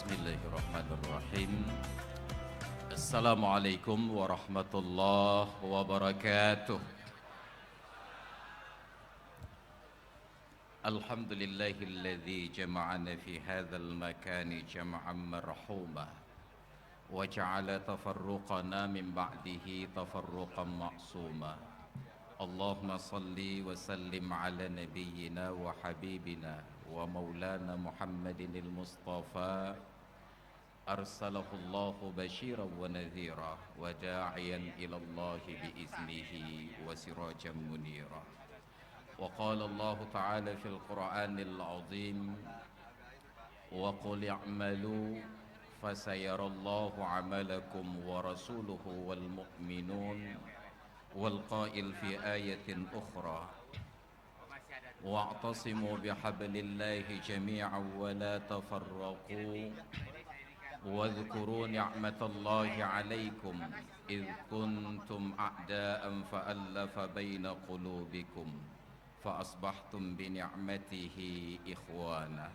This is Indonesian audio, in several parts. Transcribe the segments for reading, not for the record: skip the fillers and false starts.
Bismillahirrahmanirrahim. Assalamualaikum warahmatullahi wabarakatuh. Alhamdulillahilladzi jama'ana fi hadzal makani jam'an marhuma wa ja'ala tafarruqana min ba'dihi tafarruqan ma'suma. Allahumma salli wa sallim ala nabiyyina wa habibina wa maulana Muhammadin al-Mustafa arsalahullahu basyiran wa nadhira wa da'iyan ila Allah biiznihi wa sirajan munira. Wa qala Allah ta'ala fil Qur'anil 'azim wa qul i'malu fasayarallahu 'amalakum wa rasuluhu wal mu'minun wal qa'il fi ayatin ukhra wa'tasimu bihablillahi jami'an wa la tafarraqu واذكروا نعمة الله عليكم إذ كنتم أعداء فألف بين قلوبكم فأصبحتم بنعمته إخوانا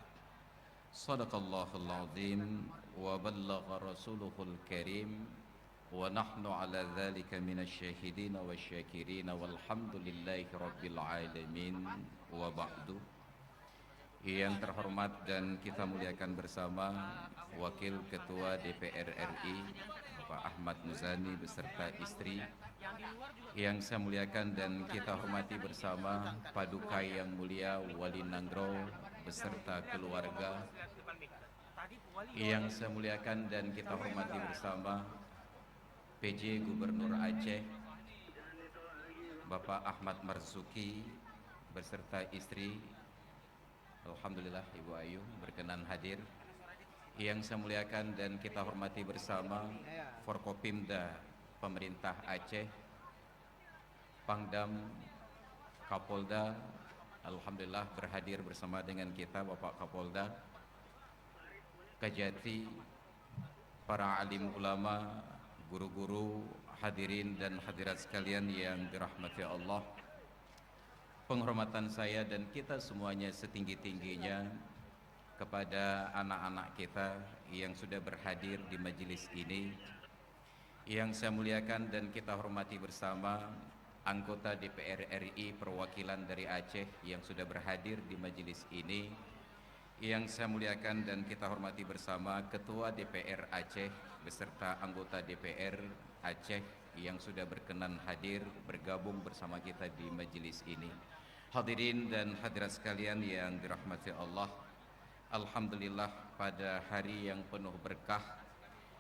صدق الله العظيم وبلغ رسوله الكريم ونحن على ذلك من الشاهدين والشاكرين والحمد لله رب العالمين وبعد. Yang terhormat dan kita muliakan bersama Wakil Ketua DPR RI Bapak Ahmad Muzani beserta istri, yang saya muliakan dan kita hormati bersama Paduka yang mulia Wali Nanggro beserta keluarga, yang saya muliakan dan kita hormati bersama PJ Gubernur Aceh Bapak Ahmad Marzuki beserta istri. Alhamdulillah Ibu Ayu berkenan hadir. Yang saya muliakan dan kita hormati bersama Forkopimda Pemerintah Aceh, Pangdam, Kapolda, alhamdulillah berhadir bersama dengan kita Bapak Kapolda, Kajati, para alim ulama, guru-guru, hadirin dan hadirat sekalian yang dirahmati Allah. Penghormatan saya dan kita semuanya setinggi-tingginya kepada anak-anak kita yang sudah berhadir di majelis ini. Yang saya muliakan dan kita hormati bersama anggota DPR RI perwakilan dari Aceh yang sudah berhadir di majelis ini. Yang saya muliakan dan kita hormati bersama Ketua DPR Aceh beserta anggota DPR Aceh yang sudah berkenan hadir bergabung bersama kita di majelis ini. Hadirin dan hadirat sekalian yang dirahmati Allah, alhamdulillah pada hari yang penuh berkah,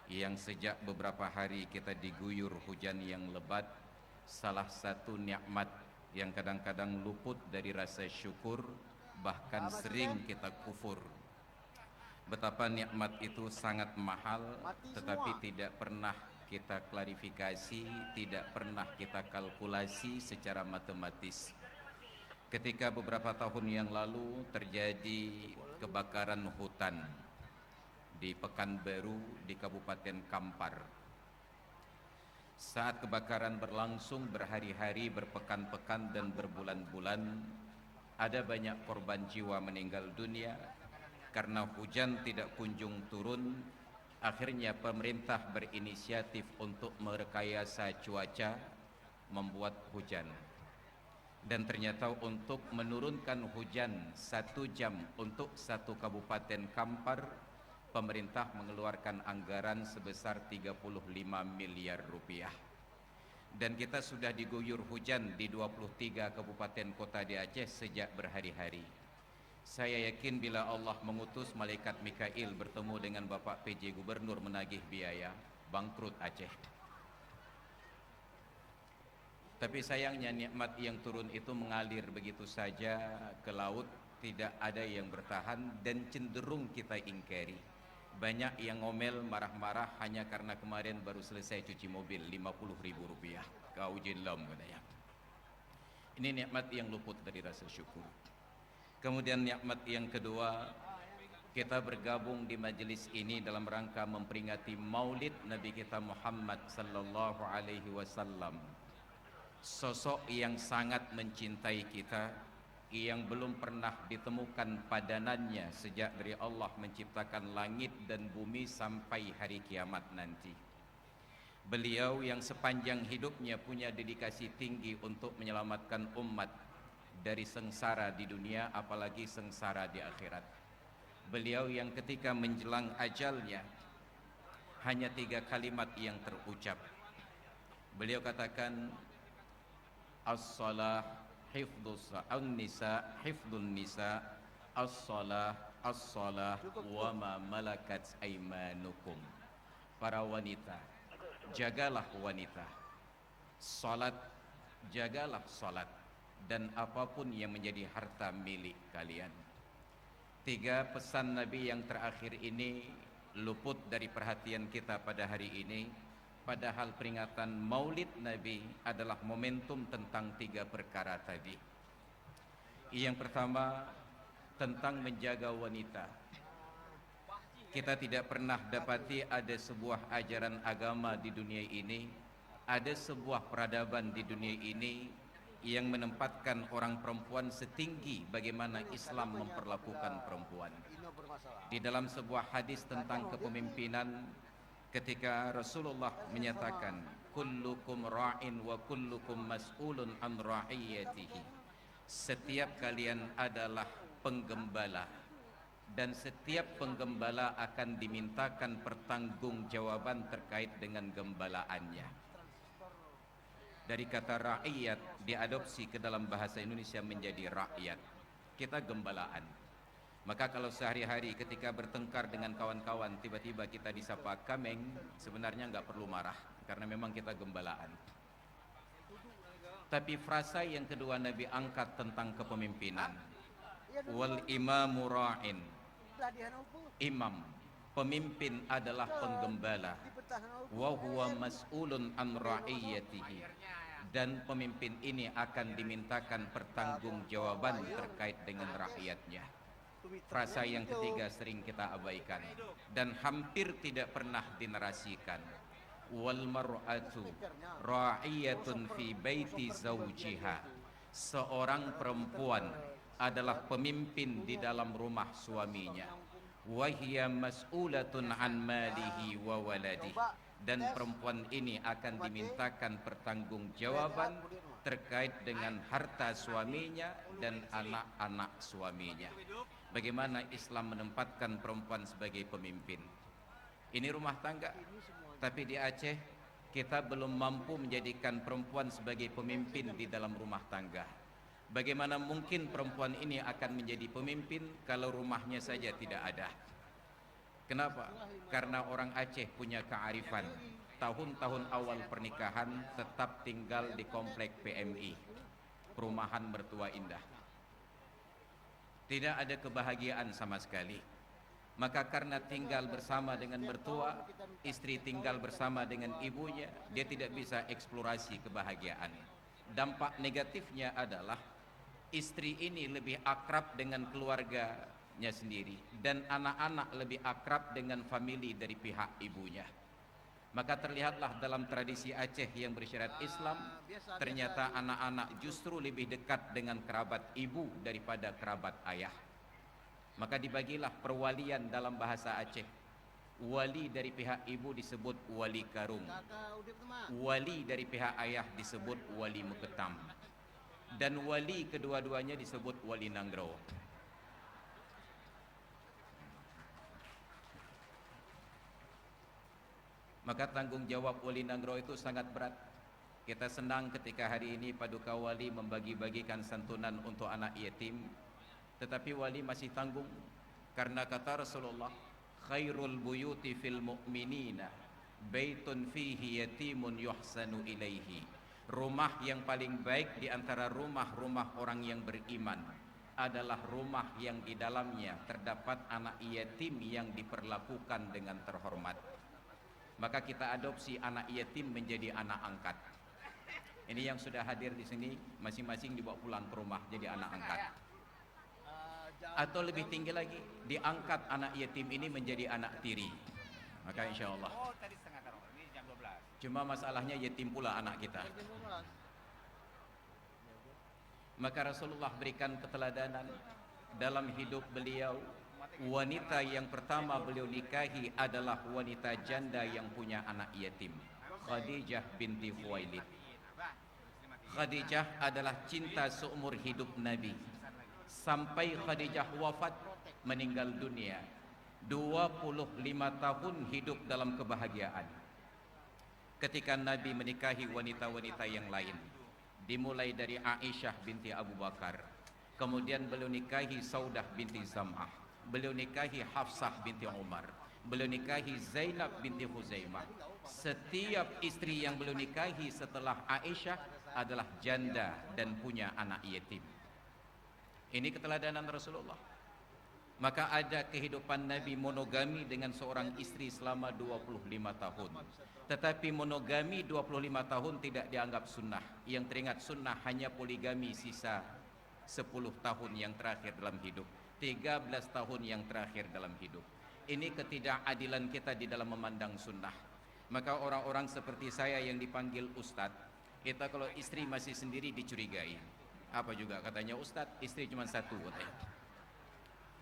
yang sejak beberapa hari kita diguyur hujan yang lebat, salah satu nikmat yang kadang-kadang luput dari rasa syukur, bahkan sering kita kufur. Betapa nikmat itu sangat mahal, tetapi tidak pernah kita klarifikasi, tidak pernah kita kalkulasi secara matematis. Ketika beberapa tahun yang lalu terjadi kebakaran hutan di Pekanbaru di Kabupaten Kampar. Saat kebakaran berlangsung berhari-hari, berpekan-pekan dan berbulan-bulan, ada banyak korban jiwa meninggal dunia karena hujan tidak kunjung turun. Akhirnya pemerintah berinisiatif untuk merekayasa cuaca, membuat hujan. Dan ternyata untuk menurunkan hujan 1 jam untuk satu kabupaten Kampar, pemerintah mengeluarkan anggaran sebesar 35 miliar rupiah. Dan kita sudah diguyur hujan di 23 kabupaten kota di Aceh sejak berhari-hari. Saya yakin bila Allah mengutus malaikat Mikail bertemu dengan Bapak PJ Gubernur menagih biaya, bangkrut Aceh. Tapi sayangnya nikmat yang turun itu mengalir begitu saja ke laut, tidak ada yang bertahan dan cenderung kita ingkari. Banyak yang ngomel, marah-marah hanya karena kemarin baru selesai cuci mobil 50.000 rupiah. Kau jinlam katanya. Ini nikmat yang luput dari rasa syukur. Kemudian nikmat yang kedua, kita bergabung di majelis ini dalam rangka memperingati Maulid Nabi kita Muhammad sallallahu alaihi wasallam. Sosok yang sangat mencintai kita, yang belum pernah ditemukan padanannya sejak dari Allah menciptakan langit dan bumi sampai hari kiamat nanti. Beliau yang sepanjang hidupnya punya dedikasi tinggi untuk menyelamatkan umat dari sengsara di dunia, apalagi sengsara di akhirat. Beliau yang ketika menjelang ajalnya hanya 3 kalimat yang terucap. Beliau katakan, as-salah hifdzus an-nisa, hifdzun nisa, as-salah as-salah wa ma malakat aimanukum. Para wanita, jagalah wanita. Salat, jagalah salat, dan apapun yang menjadi harta milik kalian. 3 pesan Nabi yang terakhir ini luput dari perhatian kita pada hari ini. Padahal peringatan Maulid Nabi adalah momentum tentang 3 perkara tadi. Yang pertama, tentang menjaga wanita. Kita tidak pernah dapati ada sebuah ajaran agama di dunia ini, ada sebuah peradaban di dunia ini yang menempatkan orang perempuan setinggi bagaimana Islam memperlakukan perempuan. Di dalam sebuah hadis tentang kepemimpinan, ketika Rasulullah menyatakan, kullukum ra'in wa kullukum mas'ulun an ra'iyatihi, setiap kalian adalah penggembala dan setiap penggembala akan dimintakan pertanggungjawaban terkait dengan gembalaannya. Dari kata rakyat diadopsi ke dalam bahasa Indonesia menjadi rakyat. Kita gembalaan. Maka kalau sehari-hari ketika bertengkar dengan kawan-kawan tiba-tiba kita disapa kameng, sebenarnya nggak perlu marah karena memang kita gembalaan. Tapi frasa yang kedua Nabi angkat tentang kepemimpinan. Wal imamu ra'in. Imam, pemimpin adalah penggembala. Wa huwa mas'ulun an ra'iyatihi. Dan pemimpin ini akan dimintakan pertanggungjawaban terkait dengan rakyatnya. Frasa yang ketiga sering kita abaikan dan hampir tidak pernah dinarasikan. Wal mar'atu ra'iyatun fi baiti zawjiha. Seorang perempuan adalah pemimpin di dalam rumah suaminya. Wa hiya mas'ulatun an malihi wa waladihi. Dan perempuan ini akan dimintakan pertanggungjawaban terkait dengan harta suaminya dan anak-anak suaminya. Bagaimana Islam menempatkan perempuan sebagai pemimpin. Ini rumah tangga, tapi di Aceh kita belum mampu menjadikan perempuan sebagai pemimpin di dalam rumah tangga. Bagaimana mungkin perempuan ini akan menjadi pemimpin kalau rumahnya saja tidak ada? Kenapa? Karena orang Aceh punya kearifan. Tahun-tahun awal pernikahan tetap tinggal di komplek PMI, Perumahan Mertua Indah. Tidak ada kebahagiaan sama sekali. Maka karena tinggal bersama dengan mertua, istri tinggal bersama dengan ibunya, dia tidak bisa eksplorasi kebahagiaan. Dampak negatifnya adalah istri ini lebih akrab dengan keluarganya sendiri dan anak-anak lebih akrab dengan famili dari pihak ibunya. Maka terlihatlah dalam tradisi Aceh yang bersyarat Islam, ternyata anak-anak justru lebih dekat dengan kerabat ibu daripada kerabat ayah. Maka dibagilah perwalian dalam bahasa Aceh. Wali dari pihak ibu disebut wali karung, wali dari pihak ayah disebut wali muketam, dan wali kedua-duanya disebut wali nanggro. Maka tanggung jawab wali nanggro itu sangat berat. Kita senang ketika hari ini Paduka Wali membagi-bagikan santunan untuk anak yatim, tetapi wali masih tanggung. Karena kata Rasulullah, khairul buyuti fil mu'minina baitun fihi yatimun yuhsanu ilaihi. Rumah yang paling baik di antara rumah-rumah orang yang beriman adalah rumah yang di dalamnya terdapat anak yatim yang diperlakukan dengan terhormat. Maka kita adopsi anak yatim menjadi anak angkat. Ini yang sudah hadir di sini, masing-masing dibawa pulang ke rumah jadi anak angkat. Atau lebih tinggi lagi, diangkat anak yatim ini menjadi anak tiri. Maka insya Allah. Cuma masalahnya yatim pula anak kita. Maka Rasulullah berikan keteladanan dalam hidup beliau. Wanita yang pertama beliau nikahi adalah wanita janda yang punya anak yatim, Khadijah binti Khuwailid. Khadijah adalah cinta seumur hidup Nabi sampai Khadijah wafat, meninggal dunia. 25 tahun hidup dalam kebahagiaan. Ketika Nabi menikahi wanita-wanita yang lain, dimulai dari Aisyah binti Abu Bakar, kemudian beliau nikahi Saudah binti Zam'ah, beliau nikahi Hafsah binti Umar, beliau nikahi Zainab binti Huzaimah. Setiap istri yang beliau nikahi setelah Aisyah adalah janda dan punya anak yatim. Ini keteladanan Rasulullah. Maka ada kehidupan Nabi monogami dengan seorang istri selama 25 tahun. Tetapi monogami 25 tahun tidak dianggap sunnah. Yang teringat sunnah hanya poligami sisa 10 tahun yang terakhir dalam hidup, 13 tahun yang terakhir dalam hidup. Ini ketidakadilan kita di dalam memandang sunnah. Maka orang-orang seperti saya yang dipanggil ustadz, kita kalau istri masih sendiri dicurigai. Apa juga katanya, ustadz istri cuma satu katanya.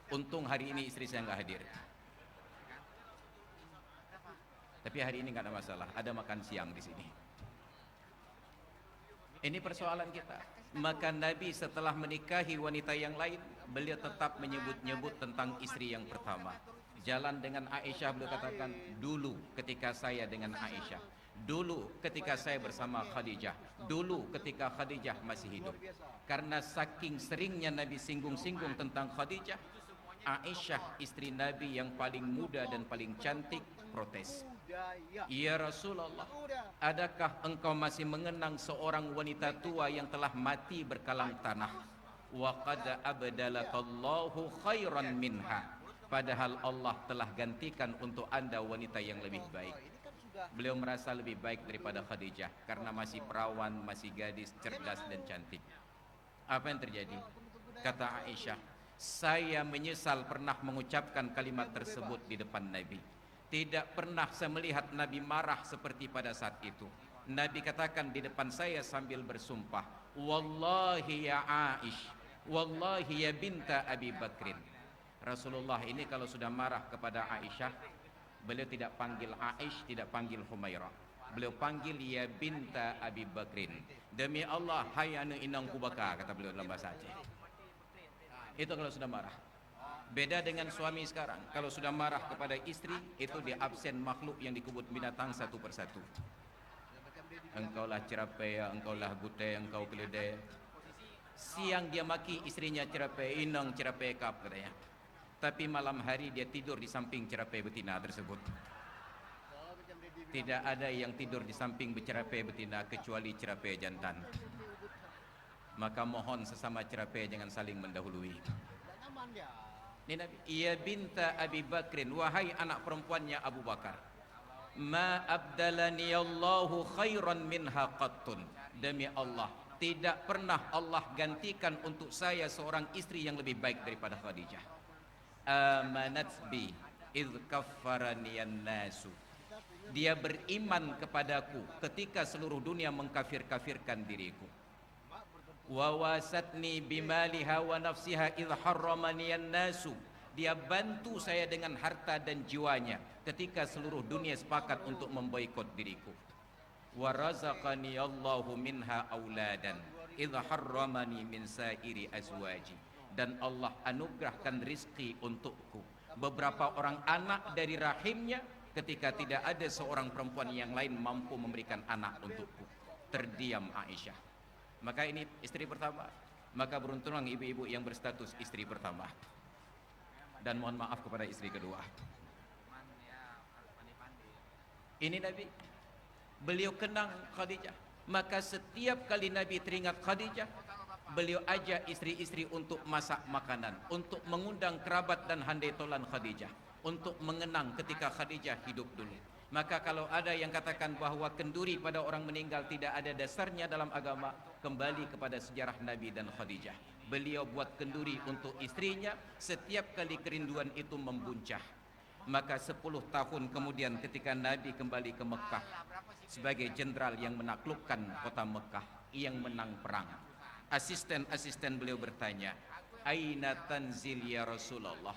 Untung hari ini istri saya nggak hadir. Tapi hari ini nggak ada masalah, ada makan siang di sini. Ini persoalan kita. Maka Nabi setelah menikahi wanita yang lain, beliau tetap menyebut-nyebut tentang istri yang pertama. Jalan dengan Aisyah, beliau katakan, dulu ketika saya dengan Aisyah, dulu ketika saya bersama Khadijah, dulu ketika Khadijah masih hidup. Karena saking seringnya Nabi singgung-singgung tentang Khadijah, Aisyah istri Nabi yang paling muda dan paling cantik protes. Ya Rasulullah, adakah engkau masih mengenang seorang wanita tua yang telah mati berkalang tanah? Wa qad abdalakallahu khairan minha. Padahal Allah telah gantikan untuk anda wanita yang lebih baik. Beliau merasa lebih baik daripada Khadijah karena masih perawan, masih gadis, cerdas dan cantik. Apa yang terjadi? Kata Aisyah, saya menyesal pernah mengucapkan kalimat tersebut di depan Nabi. Tidak pernah saya melihat Nabi marah seperti pada saat itu. Nabi katakan di depan saya sambil bersumpah, wallahi ya Aish, wallahi ya binta Abi Bakrin. Rasulullah ini kalau sudah marah kepada Aisyah, beliau tidak panggil Aish, tidak panggil Humairah. Beliau panggil ya binta Abi Bakrin. Demi Allah, hai anu inang kubaka, kata beliau dalam bahasa Aceh. Itu kalau sudah marah. Beda dengan suami sekarang. Kalau sudah marah kepada istri, itu dia absen makhluk yang dikebut binatang satu persatu. Engkaulah cerapaya, engkaulah gute, engkau keledai. Siang dia maki istrinya cerapaya, inang cerapaya kap katanya. Tapi malam hari dia tidur di samping cerapaya betina tersebut. Tidak ada yang tidur di samping cerapaya betina kecuali cerapaya jantan. Maka mohon sesama cerapaya jangan saling mendahului. Ini Nabi, ya binta Abi Bakrin, wahai anak perempuannya Abu Bakar, ma abdalani Allahu khairan minha qattun. Demi Allah, tidak pernah Allah gantikan untuk saya seorang istri yang lebih baik daripada Khadijah. Amanat bi idh kaffaraniyan nasu. Dia beriman kepadaku ketika seluruh dunia mengkafir-kafirkan diriku. Wa wasatni bimaliha wa nafsiha idh harramaniyan nasu. Dia bantu saya dengan harta dan jiwanya ketika seluruh dunia sepakat untuk memboikot diriku. Wa razaqani Allahu minha auladan idh harramani min sairi azwaji. Dan Allah anugerahkan rizki untukku beberapa orang anak dari rahimnya ketika tidak ada seorang perempuan yang lain mampu memberikan anak untukku. Terdiam Aisyah. Maka ini istri pertama. Maka beruntunglah ibu-ibu yang berstatus istri pertama. Dan mohon maaf kepada istri kedua. Ini Nabi, beliau kenang Khadijah. Maka setiap kali Nabi teringat Khadijah, beliau ajak istri-istri untuk masak makanan, untuk mengundang kerabat dan handai tolan Khadijah, untuk mengenang ketika Khadijah hidup dulu. Maka kalau ada yang katakan bahwa kenduri pada orang meninggal tidak ada dasarnya dalam agama, kembali kepada sejarah Nabi dan Khadijah. Beliau buat kenduri untuk istrinya, setiap kali kerinduan itu membuncah. Maka 10 tahun kemudian ketika Nabi kembali ke Mekah sebagai jenderal yang menaklukkan kota Mekah, yang menang perang, Asisten-asisten beliau bertanya, "Aina tanzil ya Rasulullah?"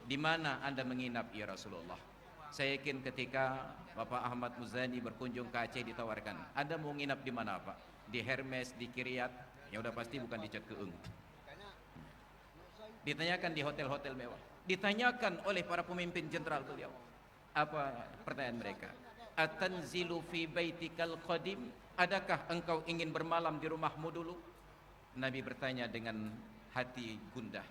Di mana Anda menginap ya Rasulullah? Saya yakin ketika Bapak Ahmad Muzani berkunjung ke Aceh ditawarkan, "Anda mau nginap di mana, Pak? Di Hermes, di Kiryat?" Ya udah pasti bukan di Cat Keung. Ditanyakan di hotel-hotel mewah. Ditanyakan oleh para pemimpin jenderal beliau. Apa pertanyaan mereka? "Atanzilu fi baitikal qadim?" Adakah engkau ingin bermalam di rumahmu dulu? Nabi bertanya dengan hati gundah,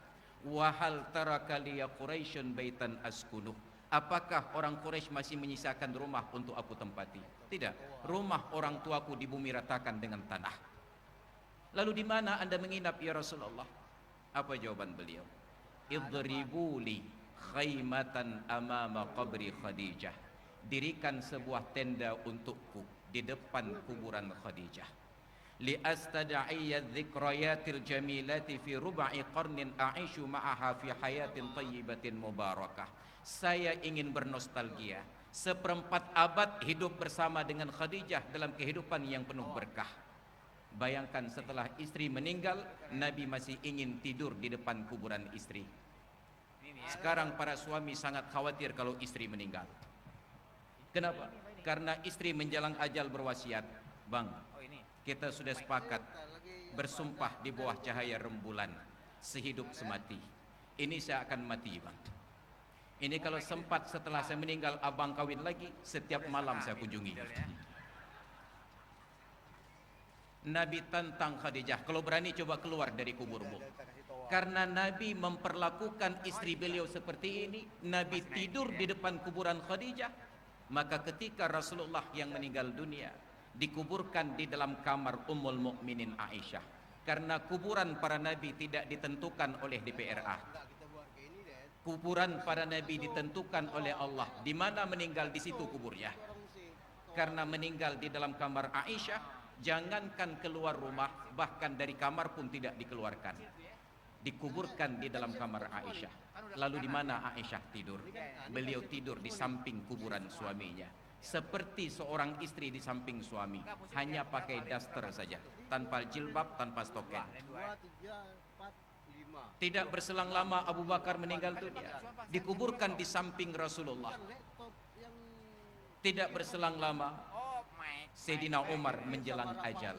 "Wahal taraka liya Quraisyun baitan askunuh?" Apakah orang Quraisy masih menyisakan rumah untuk aku tempati? Tidak. Rumah orang tuaku di bumi ratakan dengan tanah. Lalu di mana Anda menginap ya Rasulullah? Apa jawaban beliau? "Idribu li khaymatan amama qabri Khadijah." Dirikan sebuah tenda untukku di depan kuburan Khadijah. "Li astada'iyya dzikrayatil jamilati fi ruba'i qarnin a'ishu ma'aha fi hayatin tayyibatin mubarakah." Saya ingin bernostalgia seperempat abad hidup bersama dengan Khadijah dalam kehidupan yang penuh berkah. Bayangkan setelah istri meninggal, Nabi masih ingin tidur di depan kuburan istri. Sekarang para suami sangat khawatir kalau istri meninggal. Kenapa? Karena istri menjelang ajal berwasiat, "Bang, kita sudah sepakat bersumpah di bawah cahaya rembulan, sehidup semati. Ini saya akan mati, Bang. Ini kalau sempat setelah saya meninggal abang kawin lagi, setiap malam saya kunjungi." Nabi tantang Khadijah, "Kalau berani coba keluar dari kuburmu." Karena Nabi memperlakukan istri beliau seperti ini, Nabi tidur di depan kuburan Khadijah. Maka ketika Rasulullah yang meninggal dunia dikuburkan di dalam kamar Ummul Mukminin Aisyah, karena kuburan para nabi tidak ditentukan oleh DPRA. Kuburan para nabi ditentukan oleh Allah. Di mana meninggal di situ kuburnya. Karena meninggal di dalam kamar Aisyah, jangankan keluar rumah, bahkan dari kamar pun tidak dikeluarkan. Dikuburkan di dalam kamar Aisyah. Lalu di mana Aisyah tidur? Beliau tidur di samping kuburan suaminya. Seperti seorang istri di samping suami, hanya pakai daster saja, tanpa jilbab, tanpa stoken. Tidak berselang lama Abu Bakar meninggal dunia, dikuburkan di samping Rasulullah. Tidak berselang lama Sayyidina Umar menjelang ajal.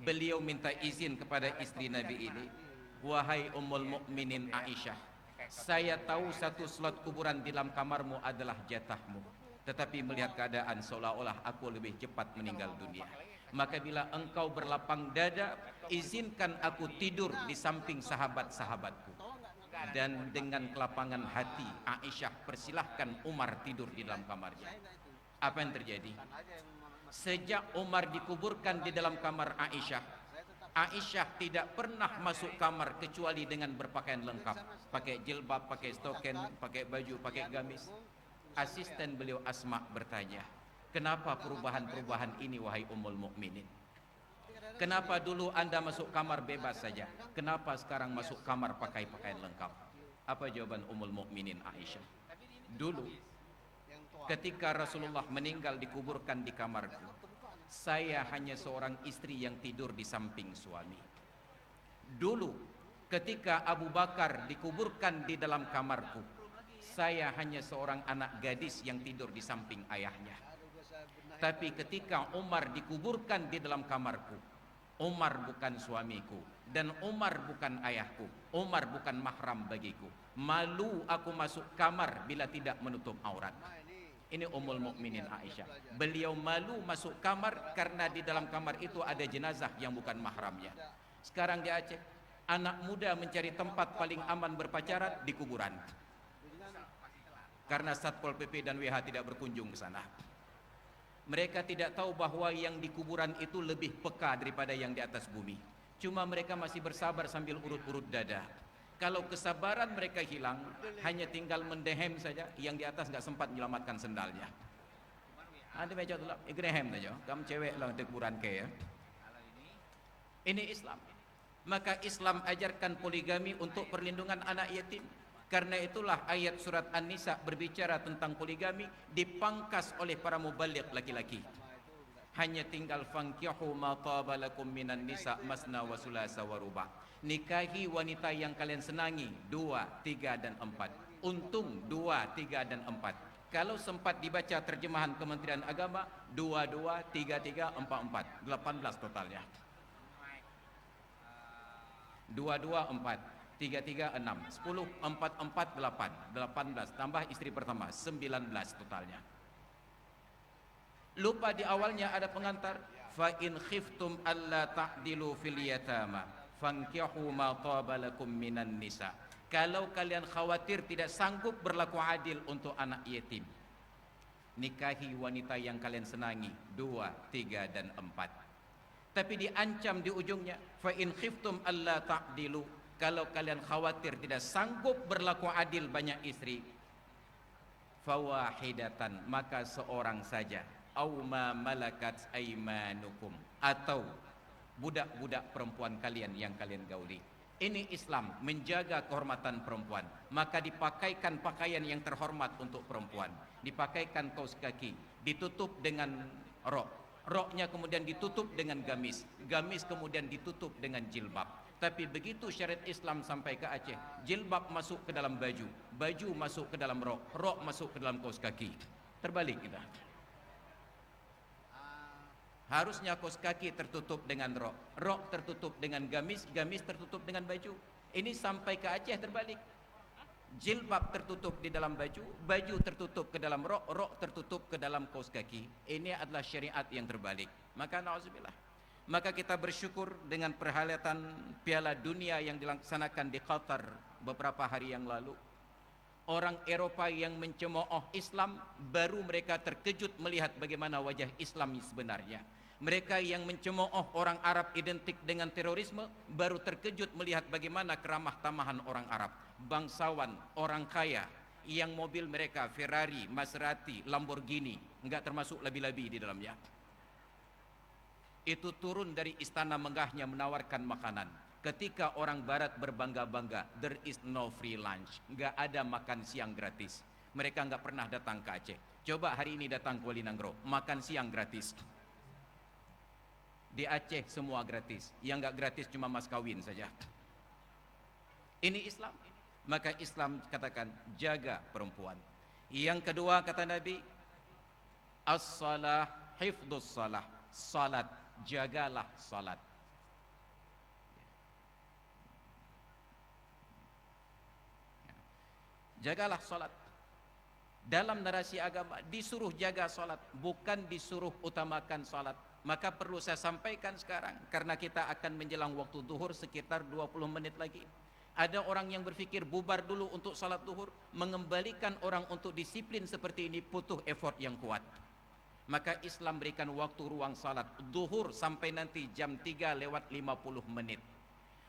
Beliau minta izin kepada istri Nabi ini, "Wahai Ummul Mukminin Aisyah, saya tahu satu slot kuburan di dalam kamarmu adalah jatahmu, tetapi melihat keadaan seolah-olah aku lebih cepat meninggal dunia. Maka bila engkau berlapang dada, izinkan aku tidur di samping sahabat-sahabatku." Dan dengan kelapangan hati, Aisyah persilahkan Umar tidur di dalam kamarnya. Apa yang terjadi? Sejak Umar dikuburkan di dalam kamar Aisyah, Aisyah tidak pernah masuk kamar kecuali dengan berpakaian lengkap, pakai jilbab, pakai stoken, pakai baju, pakai gamis. Asisten beliau Asma bertanya, "Kenapa perubahan-perubahan ini wahai Ummul Mukminin? Kenapa dulu Anda masuk kamar bebas saja? Kenapa sekarang masuk kamar pakai pakaian lengkap?" Apa jawaban Ummul Mukminin Aisyah? "Dulu ketika Rasulullah meninggal dikuburkan di kamarku, saya hanya seorang istri yang tidur di samping suami. Dulu ketika Abu Bakar dikuburkan di dalam kamarku, saya hanya seorang anak gadis yang tidur di samping ayahnya. Tapi ketika Umar dikuburkan di dalam kamarku, Umar bukan suamiku dan Umar bukan ayahku, Umar bukan mahram bagiku. Malu aku masuk kamar bila tidak menutup aurat." Ini Ummul Mukminin Aisyah. Beliau malu masuk kamar karena di dalam kamar itu ada jenazah yang bukan mahramnya. Sekarang di Aceh, anak muda mencari tempat paling aman berpacaran di kuburan. Karena Satpol PP dan WH tidak berkunjung ke sana. Mereka tidak tahu bahwa yang di kuburan itu lebih peka daripada yang di atas bumi. Cuma mereka masih bersabar sambil urut-urut dada. Kalau kesabaran mereka hilang, hanya tinggal mendehem saja, yang di atas nggak sempat menyelamatkan sendalnya. Ada meja tulap, ikrehem saja. Kamu cewek lah kuburan ke ya. Ini Islam. Maka Islam ajarkan poligami untuk perlindungan anak yatim. Karena itulah ayat surat An-Nisa berbicara tentang poligami dipangkas oleh para mubaligh laki-laki. Hanya tinggal fankihu ma taba lakum minan nisa masna wa sulasa wa ruba. Nikahi wanita yang kalian senangi, 2, 3 dan 4. Untung 2, 3 dan 4. Kalau sempat dibaca terjemahan Kementerian Agama, 22, 33, 44, 18 totalnya. 22, 4, 33, 6, 10, 4, 4, 8, 18, tambah istri pertama, 19 totalnya. Lupa di awalnya ada pengantar, fa in khiftum alla ta'dilu fil yatama fankihu ma taba lakum minan nisa. Kalau kalian khawatir tidak sanggup berlaku adil untuk anak yatim, nikahi wanita yang kalian senangi, 2, 3 dan 4. Tapi diancam di ujungnya, fa in khiftum alla ta'dilu, kalau kalian khawatir tidak sanggup berlaku adil banyak istri, fawahidatan, maka seorang saja, au ma malakat aimanukum, atau budak-budak perempuan kalian yang kalian gauli. Ini Islam menjaga kehormatan perempuan, maka dipakaikan pakaian yang terhormat untuk perempuan, dipakaikan kaos kaki, ditutup dengan rok, roknya kemudian ditutup dengan gamis, gamis kemudian ditutup dengan jilbab. Tapi begitu syariat Islam sampai ke Aceh, jilbab masuk ke dalam baju, baju masuk ke dalam rok, rok masuk ke dalam kaos kaki. Terbalik kita. Harusnya kaos kaki tertutup dengan rok, rok tertutup dengan gamis, gamis tertutup dengan baju. Ini sampai ke Aceh terbalik. Jilbab tertutup di dalam baju, baju tertutup ke dalam rok, rok tertutup ke dalam kaos kaki. Ini adalah syariat yang terbalik. Maka na'udzubillah. Maka kita bersyukur dengan perhelatan Piala Dunia yang dilaksanakan di Qatar beberapa hari yang lalu. Orang Eropa yang mencemooh Islam, baru mereka terkejut melihat bagaimana wajah Islam sebenarnya. Mereka yang mencemooh orang Arab identik dengan terorisme, baru terkejut melihat bagaimana keramah tamahan orang Arab. Bangsawan, orang kaya, yang mobil mereka Ferrari, Maserati, Lamborghini, enggak termasuk labi-labi di dalamnya. Itu turun dari istana megahnya menawarkan makanan. Ketika orang barat berbangga-bangga, there is no free lunch, enggak ada makan siang gratis. Mereka enggak pernah datang ke Aceh. Coba hari ini datang ke Wali Nanggro, makan siang gratis. Di Aceh semua gratis, yang enggak gratis cuma mas kawin saja. Ini Islam. Maka Islam katakan jaga perempuan. Yang kedua kata Nabi, as-salah hifdzus salah, salat, jagalah salat. Jagalah salat. Dalam narasi agama disuruh jaga salat, bukan disuruh utamakan salat. Maka perlu saya sampaikan sekarang, karena kita akan menjelang waktu zuhur sekitar 20 menit lagi. Ada orang yang berpikir bubar dulu untuk salat zuhur, mengembalikan orang untuk disiplin seperti ini butuh effort yang kuat. Maka Islam berikan waktu ruang salat zuhur sampai nanti jam 3:50 menit.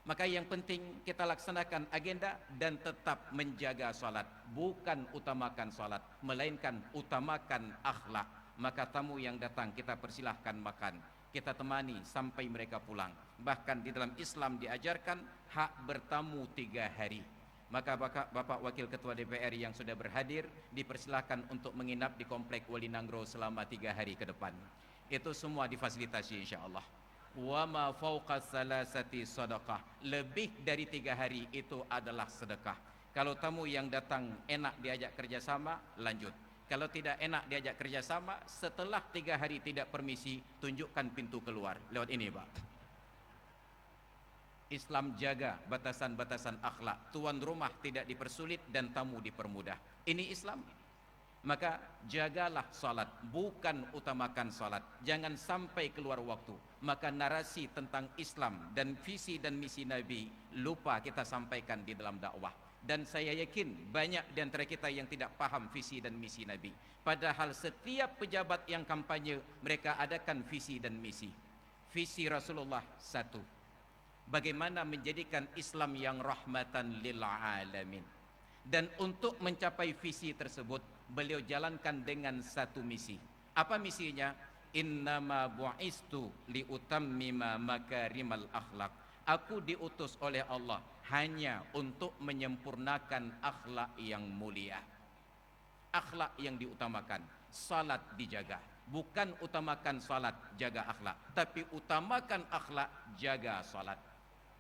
Maka yang penting kita laksanakan agenda dan tetap menjaga salat, bukan utamakan salat, melainkan utamakan akhlak. Maka tamu yang datang kita persilahkan makan, kita temani sampai mereka pulang. Bahkan di dalam Islam diajarkan hak bertamu 3 hari. Maka Bapak Wakil Ketua DPR yang sudah berhadir dipersilahkan untuk menginap di Komplek Wali Nanggro selama 3 hari ke depan. Itu semua difasilitasi insyaallah. Wa ma fauqa salasati sadaqah, lebih dari 3 hari itu adalah sedekah. Kalau tamu yang datang enak diajak kerjasama, lanjut. Kalau tidak enak diajak kerjasama, setelah 3 hari tidak permisi, tunjukkan pintu keluar. Lewat ini Pak. Islam jaga batasan-batasan akhlak. Tuan rumah tidak dipersulit dan tamu dipermudah. Ini Islam. Maka jagalah salat, bukan utamakan salat. Jangan sampai keluar waktu. Maka narasi tentang Islam dan visi dan misi Nabi lupa kita sampaikan di dalam dakwah. Dan saya yakin banyak di antara kita yang tidak paham visi dan misi Nabi. Padahal setiap pejabat yang kampanye, mereka adakan visi dan misi. Visi Rasulullah satu, bagaimana menjadikan Islam yang rahmatan lil alamin. Dan untuk mencapai visi tersebut, beliau jalankan dengan satu misi. Apa misinya? Innama bu'istu liutammima makarimal akhlak. Aku diutus oleh Allah hanya untuk menyempurnakan akhlak yang mulia. Akhlak yang diutamakan, salat dijaga. Bukan utamakan salat, jaga akhlak, tapi utamakan akhlak, jaga salat.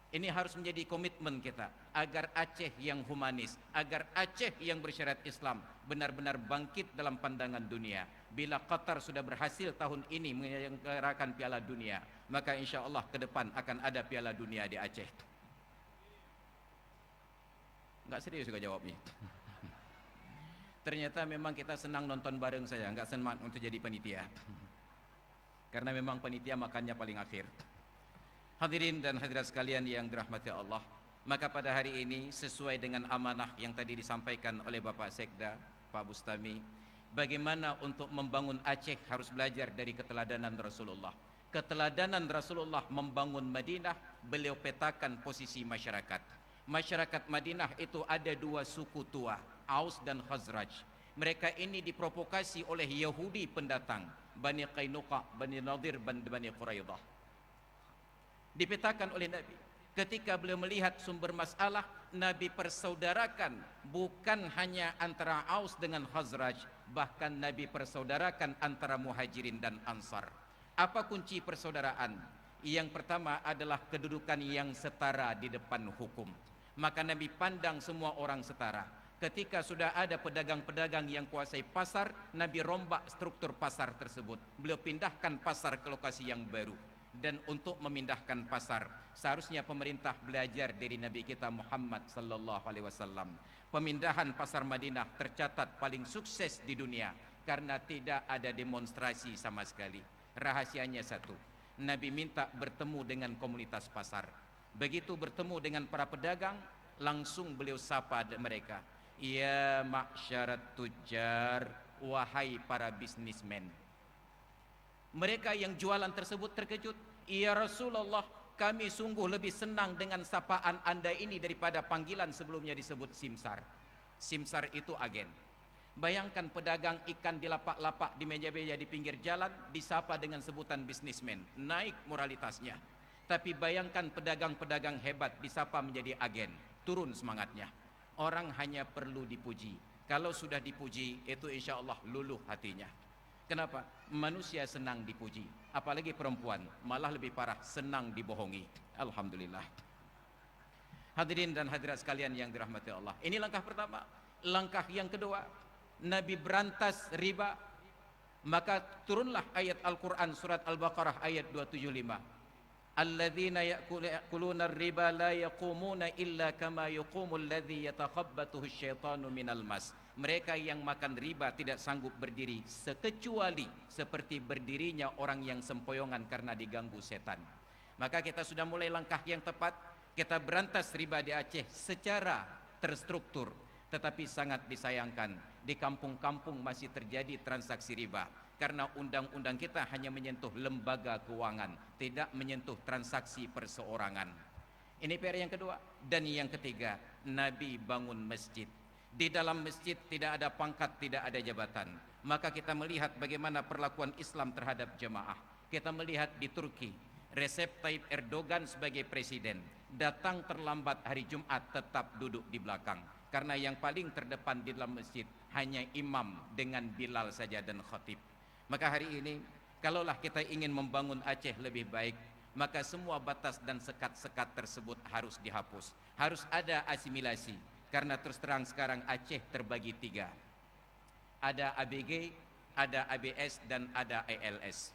Ini harus menjadi komitmen kita agar Aceh yang humanis, agar Aceh yang bersyariat Islam benar-benar bangkit dalam pandangan dunia. Bila Qatar sudah berhasil tahun ini menyelenggarakan Piala Dunia, maka insya Allah ke depan akan ada Piala Dunia di Aceh. Enggak serius juga jawabnya. Ternyata memang kita senang nonton bareng saja, enggak senang untuk jadi panitia. Karena memang panitia makannya paling akhir. Hadirin dan hadirat sekalian yang dirahmati Allah, maka pada hari ini sesuai dengan amanah yang tadi disampaikan oleh Bapak Sekda, Pak Bustami, bagaimana untuk membangun Aceh harus belajar dari keteladanan Rasulullah. Keteladanan Rasulullah membangun Madinah, beliau petakan posisi masyarakat. Masyarakat Madinah itu ada dua suku tua, Aus dan Khazraj. Mereka ini diprovokasi oleh Yahudi pendatang, Bani Qainuqa, Bani Nadir, Bani Quraidah. Dipetakan oleh Nabi. Ketika beliau melihat sumber masalah, Nabi persaudarakan bukan hanya antara Aus dengan Khazraj, bahkan Nabi persaudarakan antara Muhajirin dan Ansar. Apa kunci persaudaraan? Yang pertama adalah kedudukan yang setara di depan hukum. Maka Nabi pandang semua orang setara. Ketika sudah ada pedagang-pedagang yang kuasai pasar, Nabi rombak struktur pasar tersebut. Beliau pindahkan pasar ke lokasi yang baru. Dan untuk memindahkan pasar, seharusnya pemerintah belajar dari Nabi kita Muhammad sallallahu alaihi wasallam. Pemindahan pasar Madinah tercatat paling sukses di dunia karena tidak ada demonstrasi sama sekali. Rahasianya satu, Nabi minta bertemu dengan komunitas pasar. Begitu bertemu dengan para pedagang, langsung beliau sapa mereka. Ya ma'syarat tujar, wahai para bisnismen. Mereka yang jualan tersebut terkejut. Ya Rasulullah, kami sungguh lebih senang dengan sapaan anda ini daripada panggilan sebelumnya disebut simsar. Simsar itu agen. Bayangkan pedagang ikan di lapak-lapak, di meja-meja di pinggir jalan disapa dengan sebutan bisnismen, naik moralitasnya. Tapi bayangkan pedagang-pedagang hebat disapa menjadi agen, turun semangatnya. Orang hanya perlu dipuji. Kalau sudah dipuji, itu insya Allah luluh hatinya. Kenapa? Manusia senang dipuji, apalagi perempuan, malah lebih parah, senang dibohongi. Alhamdulillah. Hadirin dan hadirat sekalian yang dirahmati Allah, ini langkah pertama. Langkah yang kedua, Nabi berantas riba. Maka turunlah ayat Al-Quran surat Al-Baqarah ayat 275. Alladzina ya'kuluna ar-riba la yaqumuna illa kama yaqumul ladzi yatakhabbathu asyaitanu minal mas. Mereka yang makan riba tidak sanggup berdiri kecuali seperti berdirinya orang yang sempoyongan karena diganggu setan. Maka kita sudah mulai langkah yang tepat. Kita berantas riba di Aceh secara terstruktur. Tetapi sangat disayangkan, di kampung-kampung masih terjadi transaksi riba. Karena undang-undang kita hanya menyentuh lembaga keuangan, tidak menyentuh transaksi perseorangan. Ini PR yang kedua. Dan yang ketiga, Nabi bangun masjid. Di dalam masjid tidak ada pangkat, tidak ada jabatan. Maka kita melihat bagaimana perlakuan Islam terhadap jemaah. Kita melihat di Turki, Recep Tayyip Erdogan sebagai presiden datang terlambat hari Jumat, tetap duduk di belakang. Karena yang paling terdepan di dalam masjid hanya imam dengan Bilal saja dan khatib. Maka hari ini, kalaulah kita ingin membangun Aceh lebih baik, maka semua batas dan sekat-sekat tersebut harus dihapus. Harus ada asimilasi. Karena terus terang sekarang Aceh terbagi tiga. Ada ABG, ada ABS, dan ada ALS.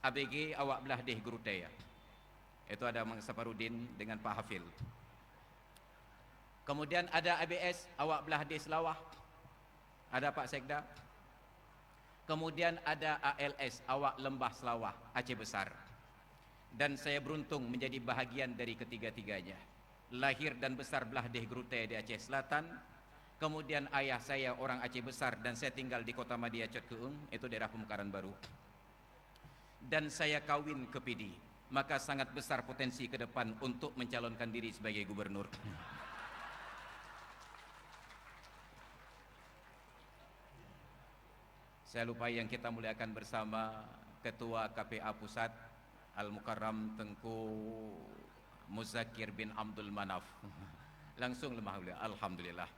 ABG awak belah deh guru taya. Itu ada Mang Saparudin dengan Pak Hafil. Kemudian ada ABS, awak belah deh Selawah. Ada Pak Sekda. Kemudian ada ALS, awak lembah Selawah, Aceh Besar. Dan saya beruntung menjadi bahagian dari ketiga-tiganya. Lahir dan besar belah deh Grute di Aceh Selatan. Kemudian ayah saya orang Aceh Besar dan saya tinggal di Kota Madia Cot Keung, itu daerah Pemekaran Baru. Dan saya kawin ke Pidi. Maka sangat besar potensi ke depan untuk mencalonkan diri sebagai gubernur. Saya lupa yang kita muliakan bersama Ketua KPA Pusat Al-Mukarram Tengku Muzakir bin Abdul Manaf. Langsung lemah beliau, alhamdulillah.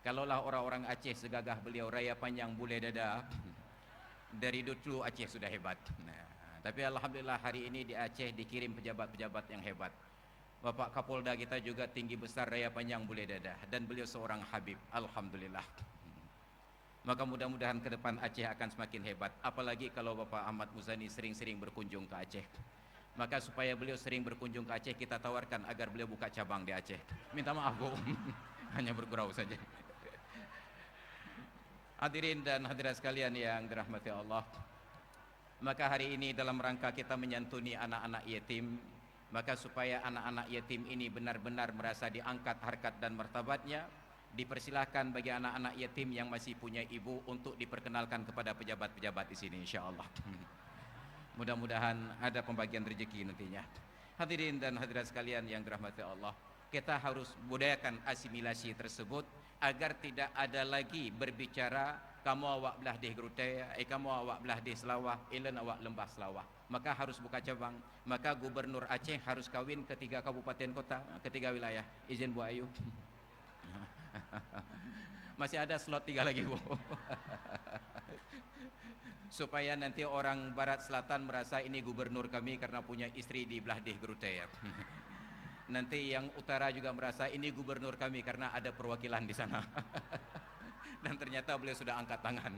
Kalaulah orang-orang Aceh segagah beliau, raya panjang bule dada, dari dulu Aceh sudah hebat. Nah, tapi alhamdulillah hari ini di Aceh dikirim pejabat-pejabat yang hebat. Bapak Kapolda kita juga tinggi besar, daya panjang, bule dadah, dan beliau seorang Habib. Alhamdulillah. Maka mudah-mudahan ke depan Aceh akan semakin hebat. Apalagi kalau Bapak Ahmad Muzani sering-sering berkunjung ke Aceh. Maka supaya beliau sering berkunjung ke Aceh, kita tawarkan agar beliau buka cabang di Aceh. Minta maaf Bu, hanya bergurau saja. Hadirin dan hadirat sekalian yang dirahmati Allah, maka hari ini dalam rangka kita menyantuni anak-anak yatim, maka supaya anak-anak yatim ini benar-benar merasa diangkat harkat dan martabatnya, dipersilahkan bagi anak-anak yatim yang masih punya ibu untuk diperkenalkan kepada pejabat-pejabat di sini insyaallah. Mudah-mudahan ada pembagian rezeki nantinya. Hadirin dan hadirat sekalian yang dirahmati Allah, kita harus budayakan asimilasi tersebut agar tidak ada lagi berbicara kamu awak belah di Grute, kamu awak belah di Selawah, ilen awak lembah Selawah. Maka harus buka cabang. Maka Gubernur Aceh harus kawin ke 3 kabupaten kota, ke 3 wilayah. Izin Bu Ayu. Masih ada slot 3 lagi Bu. Supaya nanti orang barat selatan merasa ini gubernur kami karena punya istri di belah di Grute ya. Nanti yang utara juga merasa ini gubernur kami karena ada perwakilan di sana. Dan ternyata beliau sudah angkat tangan.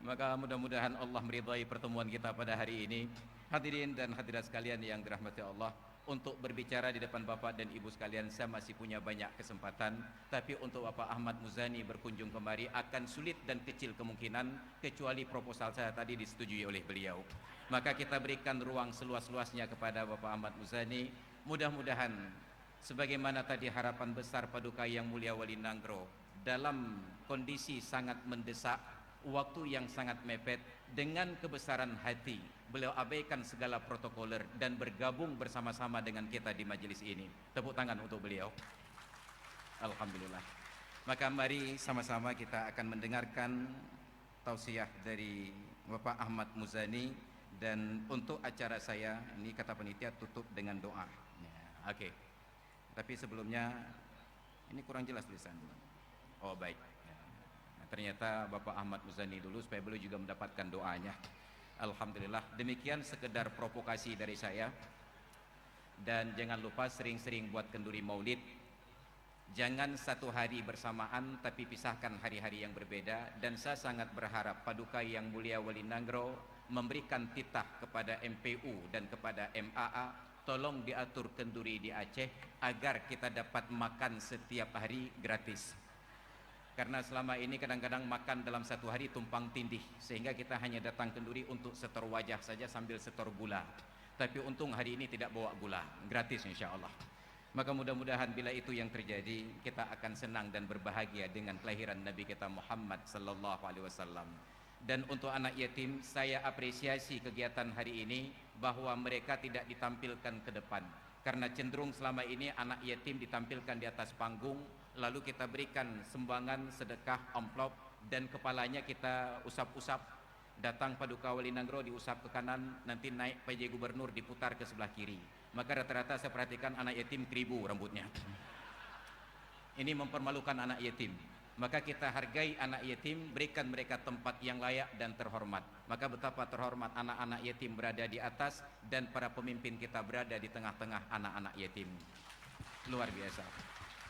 Maka mudah-mudahan Allah meridai pertemuan kita pada hari ini. Hadirin dan hadirat sekalian yang dirahmati Allah, untuk berbicara di depan Bapak dan Ibu sekalian saya masih punya banyak kesempatan, tapi untuk Bapak Ahmad Muzani berkunjung kemari akan sulit dan kecil kemungkinan kecuali proposal saya tadi disetujui oleh beliau. Maka kita berikan ruang seluas-luasnya kepada Bapak Ahmad Muzani. Mudah-mudahan sebagaimana tadi harapan besar Paduka Yang Mulia Wali Nanggro, dalam kondisi sangat mendesak, waktu yang sangat mepet, dengan kebesaran hati beliau abaikan segala protokoler dan bergabung bersama-sama dengan kita di majelis ini. Tepuk tangan untuk beliau. Alhamdulillah. Maka mari sama-sama kita akan mendengarkan tausiah dari Bapak Ahmad Muzani. Dan untuk acara saya ini kata panitia tutup dengan doa. Oke. Tapi sebelumnya ini kurang jelas tulisan. Oh baik. Nah, ternyata Bapak Ahmad Muzani dulu supaya beliau juga mendapatkan doanya. Alhamdulillah. Demikian sekedar provokasi dari saya. Dan jangan lupa sering-sering buat kenduri maulid. Jangan satu hari bersamaan tapi pisahkan hari-hari yang berbeda. Dan saya sangat berharap Paduka Yang Mulia Wali Nanggro memberikan titah kepada MPU dan kepada MAA, tolong diatur kenduri di Aceh agar kita dapat makan setiap hari gratis. Karena selama ini kadang-kadang makan dalam satu hari tumpang tindih, sehingga kita hanya datang kenduri untuk setor wajah saja sambil setor gula. Tapi untung hari ini tidak bawa gula, gratis insya Allah. Maka mudah-mudahan bila itu yang terjadi, kita akan senang dan berbahagia dengan kelahiran Nabi kita Muhammad sallallahu alaihi wasallam. Dan untuk anak yatim, saya apresiasi kegiatan hari ini bahwa mereka tidak ditampilkan ke depan. Karena cenderung selama ini anak yatim ditampilkan di atas panggung, lalu kita berikan sumbangan, sedekah, amplop, dan kepalanya kita usap-usap. Datang Paduka Wali Nanggro diusap ke kanan, nanti naik PJ Gubernur diputar ke sebelah kiri. Maka rata-rata saya perhatikan anak yatim keribu rambutnya. Ini mempermalukan anak yatim. Maka kita hargai anak yatim, berikan mereka tempat yang layak dan terhormat. Maka betapa terhormat anak-anak yatim berada di atas dan para pemimpin kita berada di tengah-tengah anak-anak yatim. Luar biasa.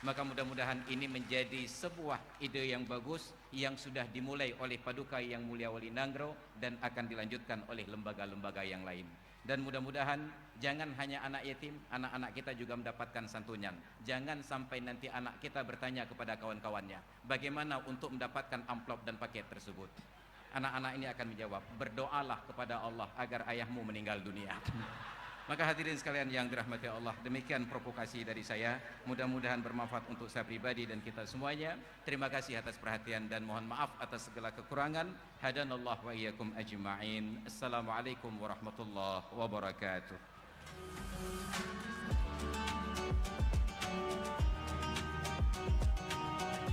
Maka mudah-mudahan ini menjadi sebuah ide yang bagus yang sudah dimulai oleh Paduka Yang Mulia Wali Nanggro dan akan dilanjutkan oleh lembaga-lembaga yang lain. Dan mudah-mudahan jangan hanya anak yatim, anak-anak kita juga mendapatkan santunan. Jangan sampai nanti anak kita bertanya kepada kawan-kawannya, bagaimana untuk mendapatkan amplop dan paket tersebut. Anak-anak ini akan menjawab, berdoalah kepada Allah agar ayahmu meninggal dunia. Maka hadirin sekalian yang dirahmati Allah, demikian provokasi dari saya. Mudah-mudahan bermanfaat untuk saya pribadi dan kita semuanya. Terima kasih atas perhatian dan mohon maaf atas segala kekurangan. Hadanallah wa iyyakum ajma'in. Assalamualaikum warahmatullahi wabarakatuh.